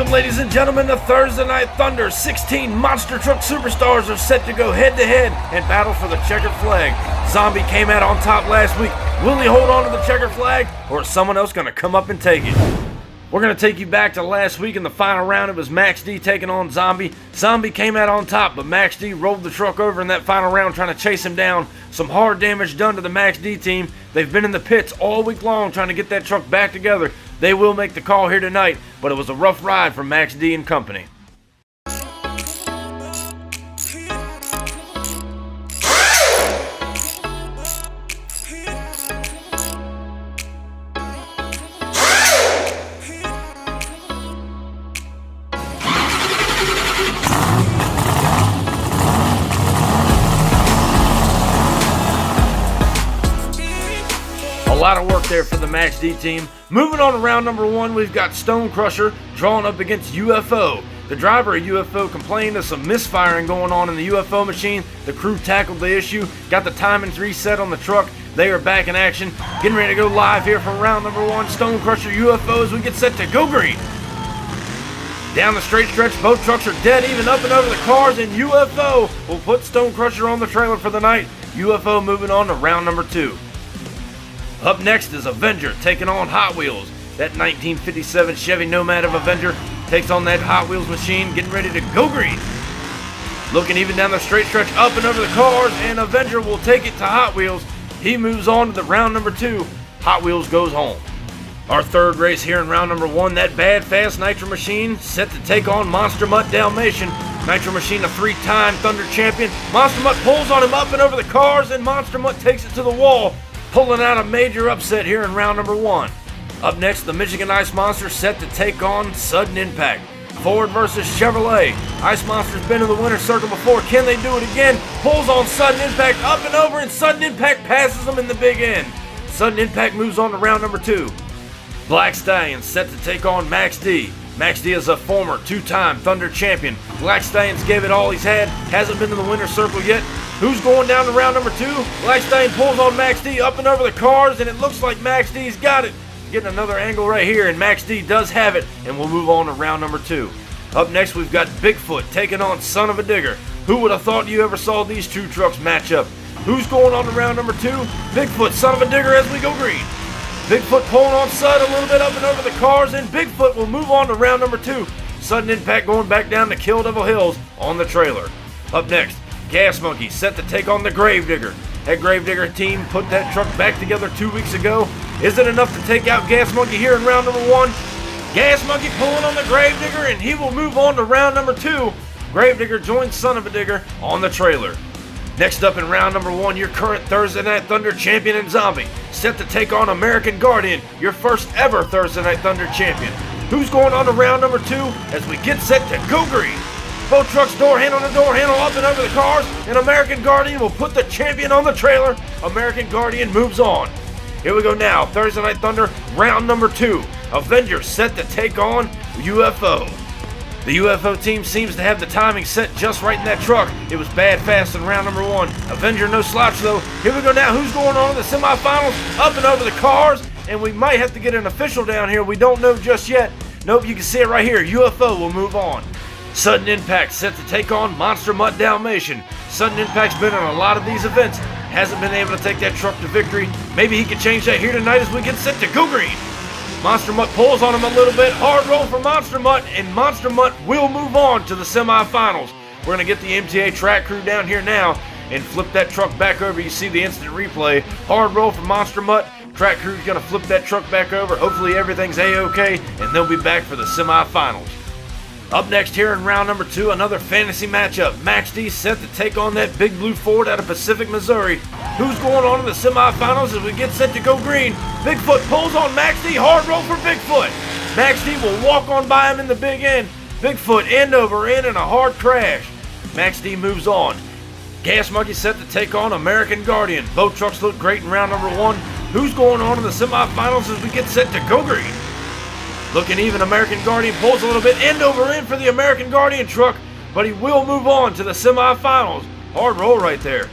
Welcome, ladies and gentlemen, to Thursday Night Thunder. 16 monster truck superstars are set to go head-to-head and battle for the checkered flag. Zombie came out on top last week. Will he hold on to the checkered flag, or is someone else going to come up and take it? We're going to take you back to last week in the final round. It was Max D taking on Zombie. Zombie came out on top, but Max D rolled the truck over in that final round trying to chase him down. Some hard damage done to the Max D team. They've been in the pits all week long trying to get that truck back together. They will make the call here tonight, but it was a rough ride for Max D and company. A lot of work there for the Max D team. Moving on to round number one, we've got Stone Crusher drawing up against UFO. The driver of UFO complained of some misfiring going on in the UFO machine. The crew tackled the issue, got the timings reset on the truck. They are back in action. Getting ready to go live here for round number one. Stone Crusher, UFO, as we get set to go green. Down the straight stretch, both trucks are dead even up and over the cars, and UFO will put Stone Crusher on the trailer for the night. UFO moving on to round number two. Up next is Avenger taking on Hot Wheels. That 1957 Chevy Nomad of Avenger takes on that Hot Wheels machine, getting ready to go green. Looking even down the straight stretch, up and over the cars, and Avenger will take it to Hot Wheels. He moves on to the round number two. Hot Wheels goes home. Our third race here in round number one, that bad fast Nitro Machine set to take on Monster Mutt Dalmatian. Nitro Machine, a three-time Thunder champion. Monster Mutt pulls on him up and over the cars, and Monster Mutt takes it to the wall, pulling out a major upset here in round number one. Up next, the Michigan Ice Monster set to take on Sudden Impact. Ford versus Chevrolet. Ice Monster's been in the winner's circle before. Can they do it again? Pulls on Sudden Impact up and over, and Sudden Impact passes them in the big end. Sudden Impact moves on to round number two. Black Stallion set to take on Max D. Max D is a former two-time Thunder champion. Black Stallions gave it all he's had. Hasn't been in the winner's circle yet. Who's going down to round number two? Black Stallion pulls on Max D up and over the cars, and it looks like Max D's got it. Getting another angle right here, and Max D does have it, and we'll move on to round number two. Up next, we've got Bigfoot taking on Son of a Digger. Who would have thought you ever saw these two trucks match up? Who's going on to round number two? Bigfoot, Son of a Digger as we go green. Bigfoot pulling on Sud a little bit up and over the cars, and Bigfoot will move on to round number two. Sudden Impact going back down to Kill Devil Hills on the trailer. Up next, Gas Monkey set to take on the Gravedigger. That Gravedigger team put that truck back together 2 weeks ago. Is it enough to take out Gas Monkey here in round number one? Gas Monkey pulling on the Gravedigger, and he will move on to round number two. Gravedigger joins Son of a Digger on the trailer. Next up in round number one, your current Thursday Night Thunder champion and Zombie set to take on American Guardian, your first ever Thursday Night Thunder champion. Who's going on to round number two as we get set to go green? Both trucks door handle to door handle up and over the cars, and American Guardian will put the champion on the trailer. American Guardian moves on. Here we go now, Thursday Night Thunder, round number two. Avenger set to take on UFO. The UFO team seems to have the timing set just right in that truck. It was bad fast in round number one. Avenger no slouch though. Here we go now, who's going on in the semifinals? Up and over the cars, and we might have to get an official down here. We don't know just yet. Nope, you can see it right here. UFO will move on. Sudden Impact set to take on Monster Mutt Dalmatian. Sudden Impact's been in a lot of these events. Hasn't been able to take that truck to victory. Maybe he can change that here tonight as we get set to go green. Monster Mutt pulls on him a little bit. Hard roll for Monster Mutt, and Monster Mutt will move on to the semifinals. We're going to get the MTA track crew down here now and flip that truck back over. You see the instant replay. Hard roll for Monster Mutt. Track crew's going to flip that truck back over. Hopefully everything's A-OK, and they'll be back for the semifinals. Up next here in round number two, another fantasy matchup. Max D set to take on that big blue Ford out of Pacific, Missouri. Who's going on in the semifinals as we get set to go green? Bigfoot pulls on Max D, hard roll for Bigfoot. Max D will walk on by him in the big end. Bigfoot end over end in a hard crash. Max D moves on. Gas Monkey set to take on American Guardian. Both trucks look great in round number one. Who's going on in the semifinals as we get set to go green? Looking even, American Guardian pulls a little bit end over end for the American Guardian truck, but he will move on to the semifinals. Hard roll right there.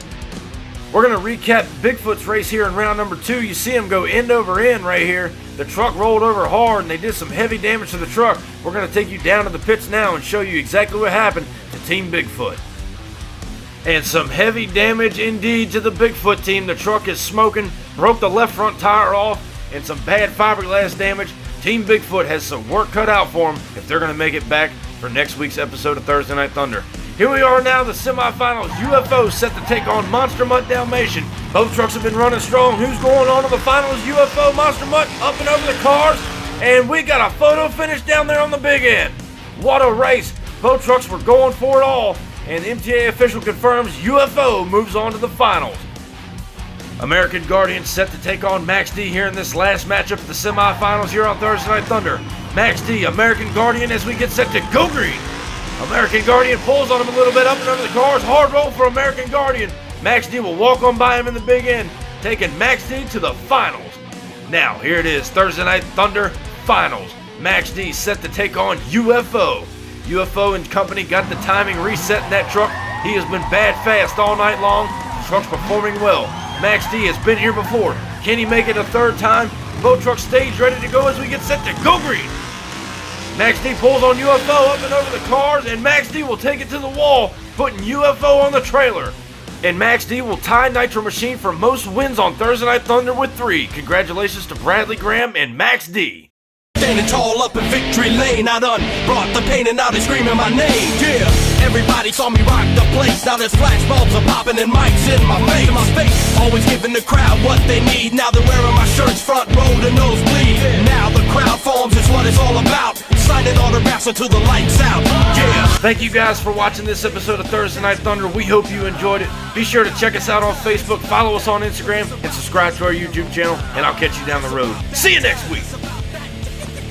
We're going to recap Bigfoot's race here in round number two. You see him go end over end right here. The truck rolled over hard and they did some heavy damage to the truck. We're going to take you down to the pits now and show you exactly what happened to Team Bigfoot. And some heavy damage indeed to the Bigfoot team. The truck is smoking, broke the left front tire off, and some bad fiberglass damage. Team Bigfoot has some work cut out for them if they're going to make it back for next week's episode of Thursday Night Thunder. Here we are now, the semifinals. UFO set to take on Monster Mutt Dalmatian. Both trucks have been running strong. Who's going on to the finals? UFO, Monster Mutt up and over the cars. And we got a photo finish down there on the big end. What a race. Both trucks were going for it all. And the MTA official confirms UFO moves on to the finals. American Guardian set to take on Max D here in this last matchup of the semifinals here on Thursday Night Thunder. Max D, American Guardian as we get set to go green. American Guardian pulls on him a little bit up and under the cars. Hard roll for American Guardian. Max D will walk on by him in the big end, taking Max D to the finals. Now, here it is, Thursday Night Thunder Finals. Max D set to take on UFO. UFO and company got the timing reset in that truck. He has been bad fast all night long. The truck's performing well. Max D has been here before. Can he make it a third time? Both trucks stage ready to go as we get set to go green. Max D pulls on UFO up and over the cars, and Max D will take it to the wall, putting UFO on the trailer. And Max D will tie Nitro Machine for most wins on Thursday Night Thunder with 3. Congratulations to Bradley Graham and Max D. Standing tall up in victory lane, I done brought the pain and now they screaming my name. Yeah, everybody saw me rock the place. Now there's flashbulbs are popping and mics in my face. Always giving the crowd what they need. Now they're wearing my shirts front row to nosebleed. Now the crowd forms is what it's all about. Signing autographs until the lights out. Yeah. Thank you guys for watching this episode of Thursday Night Thunder. We hope you enjoyed it. Be sure to check us out on Facebook, follow us on Instagram, and subscribe to our YouTube channel. And I'll catch you down the road. See you next week.